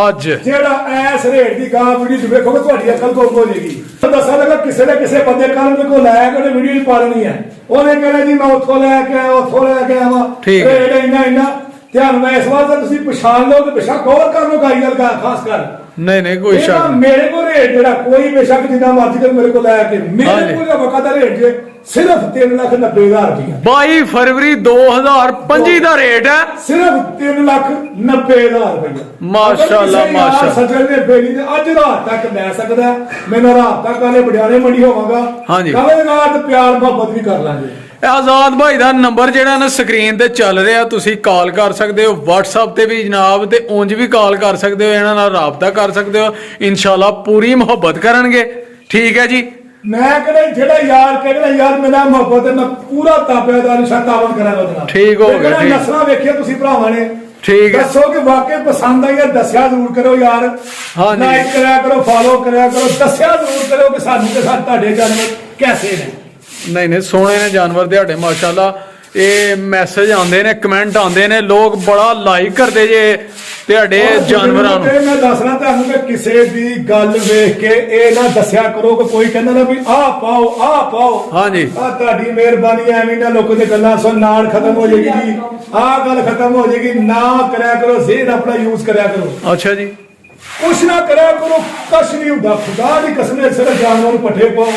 ਅੱਜ ਜਿਹੜਾ ਐਸ ਰੇਟ ਦੀ ਗਾਂ ਵੀਡੀਓ ਵੇਖੋਗੇ ਤੁਹਾਡੀ ਅਕਲ ਗੁੰਮ ਹੋ ਜਾਏਗੀ। ਦੱਸਾਂ ਲੱਗਾ ਕਿਸੇ ਨੇ ਕਿਸੇ ਬੰਦੇ ਕੱਲ ਮੇਰੇ ਕੋਲ ਲਾਇਆ ਕਿ ਉਹਨੇ ਵੀਡੀਓ ਹੀ ਪਾ ਲੈਣੀ ਹੈ। ਉਹਨੇ ਕਹਿਣਾ ਜੀ ਮੈਂ ਉੱਥੋਂ ਲੈ ਕੇ ਆਇਆ ਉੱਥੋਂ ਲੈ ਕੇ ਆਵਾਂ ਰੇਟ ਇੰਨਾ ਧਿਆਨ ਮੈਂ ਇਸ ਵਾਰ ਤਾਂ ਤੁਸੀਂ ਪਛਾਣ ਲਓ ਤੇ ਬੇਸ਼ੱਕ ਗੌਰ ਕਰ ਲਓ ਗਾਈ ਗੱਲ ਖਾਸ ਕਰ। ਨਹੀਂ ਕੋਈ ਸ਼ੱਕ ਨਹੀਂ। ਮੇਰੇ ਕੋਲ ਰੇਟ ਜਿਹੜਾ ਕੋਈ ਬੇਸ਼ੱਕ ਜਿੰਨਾ ਮਰਜ਼ੀ ਕਰ ਮੇਰੇ ਕੋਲ ਲੈ ਕੇ ਮੇਰੇ ਕੋਲ ਵਕਾਦਾ ਰੇਟ ਜੇ ਸਿਰਫ 3,90,000 ਰੁਪਇਆ 22 ਫਰਵਰੀ 2025 ਦਾ ਰੇਟ ਹੈ ਸਿਰਫ 3,90,000 ਰੁਪਇਆ। ਮਾਸ਼ਾਅੱਲਾ ਮਾਸ਼ਾਅੱਲਾ। ਸੱਜਣ ਨੇ ਬੇਲੀ ਦੇ ਅੱਜ ਰਾਤ ਤੱਕ ਲੈ ਸਕਦਾ। ਮੈਨੂੰ ਰਾਤ ਤੱਕ ਆਲੇ ਬੜਿਆਣੇ ਮੰਡੀ ਹੋਵਾਂਗਾ। ਹਾਂਜੀ ਕੱਲ ਰਾਤ ਪਿਆਰ ਮੁਹੱਬਤ ਵੀ ਕਰ ਲਾਂਗੇ। ਆਜ਼ਾਦ ਭਾਈ ਦਾ ਨੰਬਰ ਜਿਹੜਾ ਨਾ ਸਕਰੀਨ ਤੇ ਚੱਲ ਰਿਹਾ ਤੁਸੀਂ ਕਾਲ ਕਰ ਸਕਦੇ ਹੋ WhatsApp ਤੇ ਵੀ ਜਨਾਬ ਤੇ ਉਂਝ ਵੀ ਕਾਲ ਕਰ ਸਕਦੇ ਹੋ ਇਹਨਾਂ ਨਾਲ ਰਾਬਤਾ ਕਰ ਸਕਦੇ ਹੋ ਇਨਸ਼ਾਅੱਲਾ ਪੂਰੀ ਮੁਹੱਬਤ ਕਰਨਗੇ ਠੀਕ ਹੈ ਜੀ। ਮੈਂ ਕਹਿੰਦਾ ਜਿਹੜਾ ਯਾਰ ਮੇਰਾ ਮੁਹੱਬਤ ਹੈ ਮੈਂ ਪੂਰਾ ਤਾਬੇਦਾਰ ਸ਼ਤਾਵਨ ਕਰਾਂਗਾ ਉਹਦੇ ਨਾਲ। ਠੀਕ ਹੋ ਗਿਆ ਠੀਕ ਨਸਲਾਂ ਵੇਖਿਆ ਤੁਸੀਂ ਭਰਾਵਾਂ ਨੇ ਠੀਕ ਹੈ। ਦੱਸੋ ਕਿ ਵਾਕਈ ਪਸੰਦ ਆਈ ਹੈ ਦੱਸਿਆ ਜ਼ਰੂਰ ਕਰੋ ਯਾਰ। ਹਾਂਜੀ ਲਾਈਕ ਕਰਿਆ ਕਰੋ ਫਾਲੋ ਕਰਿਆ ਕਰੋ ਦੱਸਿਆ ਜ਼ਰੂਰ ਕਰੋ ਕਿ ਸਾਨੂੰ ਤੇ ਤੁਹਾਡੇ ਜਾਨਵਰ ਕੈਸੇ ਨੇ। ਨਹੀਂ ਸੋਹਣੇ ਨੇ ਜਾਨਵਰ ਤੁਹਾਡੇ ਮਾਸ਼ਾਅੱਲਾ। ਇਹ ਮੈਸੇਜ ਆਉਂਦੇ ਨੇ ਕਮੈਂਟ ਆਉਂਦੇ ਨੇ ਲੋਕ ਬੜਾ ਲਾਈਕ ਕਰਦੇ ਜੇ ਤੁਹਾਡੇ ਜਾਨਵਰਾਂ ਨੂੰ। ਮੈਂ ਦੱਸਣਾ ਤੁਹਾਨੂੰ ਕਿ ਕਿਸੇ ਦੀ ਗੱਲ ਵੇਖ ਕੇ ਇਹ ਨਾ ਦੱਸਿਆ ਕਰੋ ਕਿ ਕੋਈ ਕਹਿੰਦਾ ਨਾ ਵੀ ਆਹ ਪਾਓ ਹਾਂਜੀ ਆ ਤੁਹਾਡੀ ਮਿਹਰਬਾਨੀ ਐਵੇਂ ਨਾ ਲੋਕਾਂ ਦੀ ਗੱਲਾਂ ਸੁਣ ਨਾਲ ਖਤਮ ਹੋ ਜਾਏਗੀ ਜੀ ਆਹ ਗੱਲ ਖਤਮ ਹੋ ਜਾਏਗੀ ਨਾ ਕਰਿਆ ਕਰੋ ਜ਼ੇਨ ਆਪਣਾ ਯੂਜ਼ ਕਰਿਆ ਕਰੋ। ਅੱਛਾ ਜੀ ਕੁਛ ਨਾ ਕਰਿਆ ਕਰੋ ਕੁਛ ਨਹੀਂ ਹੁੰਦਾ ਖੁਦਾ ਦੀ ਕਸਮ ਹੈ ਸਿਰਫ ਜਾਨਵਰ ਨੂੰ ਪੱਠੇ ਪਾਓ।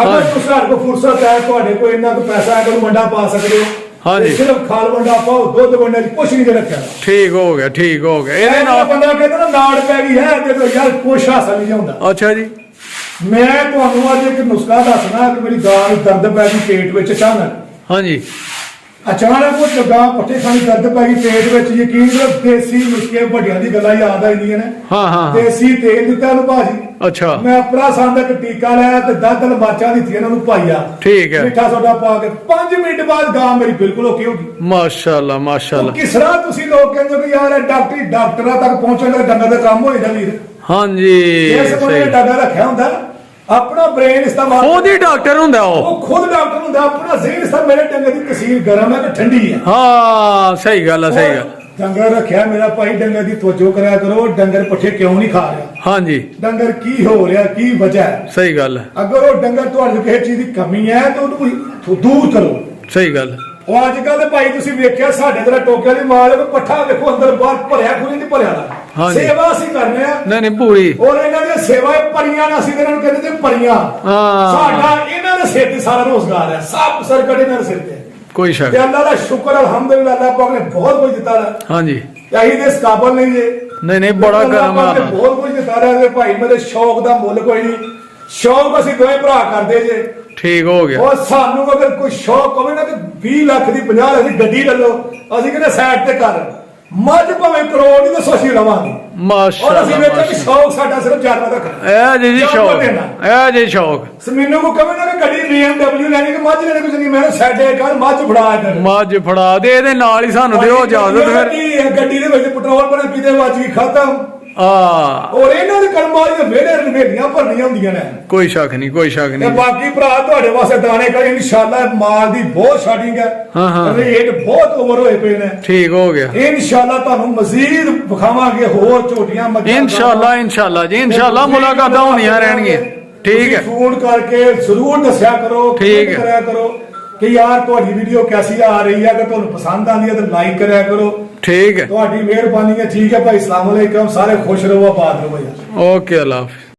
ਅਗਰ ਤੁਸੀਂ ਕੋ ਫੁਰਸਤ ਹੈ ਤੁਹਾਡੇ ਕੋਲ ਇੰਨਾ ਕੁ ਪੈਸਾ ਹੈ ਕਿ ਵੰਡਾ ਪਾ ਸਕਦੇ ਹੋ। ਹਾਂਜੀ ਸਿਰਫ ਖਾਲ ਵੰਡਾ ਪਾਓ ਦੁੱਧ ਵੰਡਾ ਕੁਛ ਨਹੀਂ ਰੱਖਿਆ। ਠੀਕ ਹੋ ਗਿਆ ਇਹਦੇ ਨਾਲ ਬੰਦਾ ਕਹਿੰਦਾ ਨਾ ਨਾੜ ਪੈ ਗਈ ਹੈ ਤੇ ਯਾਰ ਕੁਛ ਹਾਸਲ ਨਹੀਂ ਹੁੰਦਾ। ਅੱਛਾ ਜੀ ਮੈਂ ਤੁਹਾਨੂੰ ਅੱਜ ਇੱਕ ਨੁਸਖਾ ਦੱਸਣਾ ਕਿ ਮੇਰੀ ਗਾਂ ਨੂੰ ਦਰਦ ਪੈ ਗਈ ਪੇਟ ਵਿੱਚ ਅਚਾਨਕ। ਹਾਂਜੀ ਅਚਾਨਕ ਉਹ ਜਗਾ ਪੱਠੇ ਖਾਣੀ ਦਰਦ ਪੈ ਗਈ ਪੇਟ ਵਿੱਚ ਯਕੀਨ ਕਰੋ ਦੇਸੀ ਨੁਸਖੇ ਵੱਡਿਆਂ ਦੀ ਗੱਲਾਂ ਯਾਦ ਆਈਆਂ ਨੇ। ਦੇਸੀ ਤੇਲ ਦਿੱਤਾ ਉਹਨੂੰ ਭਾਜੀ। ਅੱਛਾ ਮੈਂ ਆਪਣਾ ਸੰਦ ਇੱਕ ਟੀਕਾ ਲਿਆ ਤੇ 10 ਮਾਚਾਂ ਦਿੱਤੀਆਂ ਉਹਨਾਂ ਨੂੰ ਪਾਈਆ। ਠੀਕ ਹੈ ਮਿੱਠਾ ਸੋਡਾ ਪਾ ਕੇ 5 ਮਿੰਟ ਬਾਅਦ ਗਾਂ ਮੇਰੀ ਬਿਲਕੁਲ ਓਕੇ ਹੋ ਗਈ। ਮਾਸ਼ਾਅੱਲਾ ਮਾਸ਼ਾਅੱਲਾ। ਕਿਸ ਤਰ੍ਹਾਂ ਤੁਸੀਂ ਲੋਕ ਕਹਿੰਦੇ ਕਿ ਯਾਰ ਡਾਕਟਰਾਂ ਤੱਕ ਪਹੁੰਚਣ ਦਾ ਡੰਗਰ ਦਾ ਕੰਮ ਹੋ ਜਾਂਦਾ ਵੀਰ। ਹਾਂਜੀ ਇਸ ਬੰਦੇ ਡਾਕਟਰ ਰੱਖਿਆ ਹੁੰਦਾ ਆਪਣਾ ਬ੍ਰੇਨ ਇਸਤੇਮਾਲ ਖੁਦ ਹੀ ਡਾਕਟਰ ਹੁੰਦਾ ਉਹ ਖੁਦ ਡਾਕਟਰ ਹੁੰਦਾ ਆਪਣਾ ਜ਼ਹਿਨ ਸਭ ਮੇਰੇ ਡੰਗਰ ਦੀ ਤਸੀਰ ਗਰਮ ਹੈ ਕਿ ਠੰਡੀ ਹੈ। ਹਾਂ ਸਹੀ ਗੱਲ ਹੈ ਸਹੀ ਗੱਲ। ਡੰਗਰ ਰੱਖਿਆ ਮੇਰਾ ਭਾਈ ਡੰਗਰ ਦੀ ਤਵੱਜੋ ਕਰਿਆ ਕਰੋ ਡੰਗਰ ਪੱਠੇ ਕਿਉਂ ਨਹੀਂ ਖਾ ਰਿਹਾ। ਹਾਂਜੀ ਡੰਗਰ ਕੀ ਹੋ ਰਿਹਾ ਕੀ ਵਜ੍ਹਾ ਹੈ। ਸਹੀ ਗੱਲ ਹੈ। ਅਗਰ ਉਹ ਡੰਗਰ ਤੁਹਾਨੂੰ ਕਿਸੇ ਚੀਜ਼ ਦੀ ਕਮੀ ਹੈ ਤਾਂ ਉਹਨੂੰ ਦੂਰ ਕਰੋ। ਸਹੀ ਗੱਲ। ਉਹ ਅੱਜ ਕੱਲ ਭਾਈ ਤੁਸੀਂ ਵੇਖਿਆ ਸਾਡੇ ਜਿਹੜਾ ਟੋਕਿਆਂ ਦੀ ਮਾਲ ਪੱਠਾ ਵੇਖੋ ਅੰਦਰ ਬਾਹਰ ਭਰਿਆ ਖੁਰੀ ਨਹੀਂ ਭਰਿਆ ਦਾ ਸੇਵਾ ਅਸੀਂ ਕਰਨੇ ਆ। ਨਹੀਂ ਪੂਰੀ ਔਰ ਇਹਨਾਂ ਦੀ ਸੇਵਾ ਪਰੀਆਂ ਨਾਲ ਅਸੀਂ ਇਹਨਾਂ ਨੂੰ ਕਹਿੰਦੇ ਤੇ ਪਰੀਆਂ ਸਾਡਾ ਇਹਨਾਂ ਦੇ ਸਿਰ ਤੇ ਸਾਰਾ ਰੋਜ਼ਗਾਰ ਹੈ ਸਭ ਸਰਕਟ ਇਹਨਾਂ ਦੇ ਸਿਰ ਤੇ ਕੋਈ ਸ਼ੱਕ ਤੇ ਅੱਲਾਹ ਦਾ ਸ਼ੁਕਰ ਅਲਹਮਦੁਲਿਲਾ ਅੱਲਾਹ ਪਾਕ ਨੇ ਬਹੁਤ ਕੁਝ ਦਿੱਤਾ ਹੈ। ਹਾਂਜੀ ਇਹੀ ਦੇ ਕਾਬਲ ਨਹੀਂ ਜੇ ਨਹੀਂ ਬੜਾ ਕਰਮ ਆ ਬਹੁਤ ਕੁਝ ਦਿੱਤਾ ਹੈ ਭਾਈ ਮੇਰੇ ਸ਼ੌਕ ਦਾ ਮੁੱਲ ਕੋਈ ਨਹੀਂ ਸ਼ੌਕ ਅਸੀਂ ਦੋਵੇਂ ਭਰਾ ਕਰਦੇ ਜੇ। ਠੀਕ ਹੋ ਗਿਆ। ਉਹ ਸਾਨੂੰ ਅਗਰ ਕੋਈ ਸ਼ੌਕ ਹੋਵੇ ਨਾ ਕਿ 20 ਲੱਖ ਦੀ 50 ਲੱਖ ਦੀ ਗੱਡੀ ਲੈ ਲਓ ਅਸੀਂ ਕਹਿੰਦੇ ਸਾਈਡ ਤੇ ਕਰ ਮੱਝ ਭਾਵੇਂ ਕਰੋੜ ਦੀ ਦੱਸੋ ਅਸੀਂ ਲਵਾਂਗੇ। ਮਾਸ਼ਾਅੱਲਾ ਔਰ ਅਸੀਂ ਵੇਖਿਆ ਕਿ ਸ਼ੌਕ ਸਾਡਾ ਸਿਰਫ ਜਾਨਵਰ ਰੱਖਣਾ ਇਹ ਜੀ ਸ਼ੌਕ ਇਹ ਜੀ ਸ਼ੌਕ ਮੈਨੂੰ ਕੋ ਕਹੇ ਨਾ ਕਿ ਗੱਡੀ BMW ਲੈਣੀ ਕਿ ਮੱਝ ਲੈਣੀ ਕੁਝ ਨਹੀਂ ਮੈਂ ਸਾਈਡੇ ਕਰ ਮੱਝ ਫੜਾ ਦੇ ਇਹਦੇ ਨਾਲ ਹੀ ਸਾਨੂੰ ਦਿਓ ਇਜਾਜ਼ਤ ਫਿਰ ਗੱਡੀ ਦੇ ਵਿੱਚ ਪੈਟਰੋਲ ਬਣੇ ਪੀਦੇ ਵੱਜ ਗਈ ਖਤਮ। ਔਰ ਇਹਨਾਂ ਦੇ ਕਰਮਾਂ ਦੀਆਂ ਵੇੜੇ ਰਵੇੜੀਆਂ ਭਰਨੀਆਂ ਹੁੰਦੀਆਂ ਨੇ ਕੋਈ ਸ਼ੱਕ ਨਹੀਂ ਤੇ ਬਾਕੀ ਭਰਾ ਤੁਹਾਡੇ ਵਾਸਤੇ ਦਾਣੇ ਕਰ ਇਨਸ਼ਾਅੱਲਾ ਮਾਲ ਦੀ ਬਹੁਤ ਸ਼ਾਰਟਿੰਗ ਹੈ ਰੇਟ ਬਹੁਤ ਓਵਰ ਹੋਏ ਪਏ ਨੇ। ਠੀਕ ਹੋ ਗਿਆ ਇਨਸ਼ਾਅੱਲਾ ਤੁਹਾਨੂੰ ਮਜ਼ੀਦ ਵਿਖਾਵਾਂਗੇ ਹੋਰ ਝੋਟੀਆਂ ਮੱਝਾਂ ਇਨਸ਼ਾਅੱਲਾ ਜੀ ਇਨਸ਼ਾਅੱਲਾ ਮੁਲਾਕਾਤਾਂ ਹੋਣੀਆਂ ਰਹਿਣਗੀਆਂ। ਠੀਕ ਹੈ ਫੋਨ ਕਰਕੇ ਜ਼ਰੂਰ ਦੱਸਿਆ ਕਰੋ ਕਰਿਆ ਕਰੋ ਕਿ ਯਾਰ ਤੁਹਾਡੀ ਵੀਡੀਓ ਕੈਸੀ ਆ ਰਹੀ ਹੈ ਅਗਰ ਤੁਹਾਨੂੰ ਪਸੰਦ ਆਉਂਦੀ ਹੈ ਤਾਂ ਲਾਈਕ ਕਰਿਆ ਕਰੋ। ਠੀਕ ਹੈ ਤੁਹਾਡੀ ਮਿਹਰਬਾਨੀ ਹੈ। ਠੀਕ ਹੈ ਭਾਈ ਅਸਲਾਮ ਵਾਲੇਕਮ ਸਾਰੇ ਖੁਸ਼ ਰਹੋ ਆਬਾਦ ਰਹੋ ਯਾਰ। ਓਕੇ ਅੱਲਾਹ ਹਾਫਿਜ਼।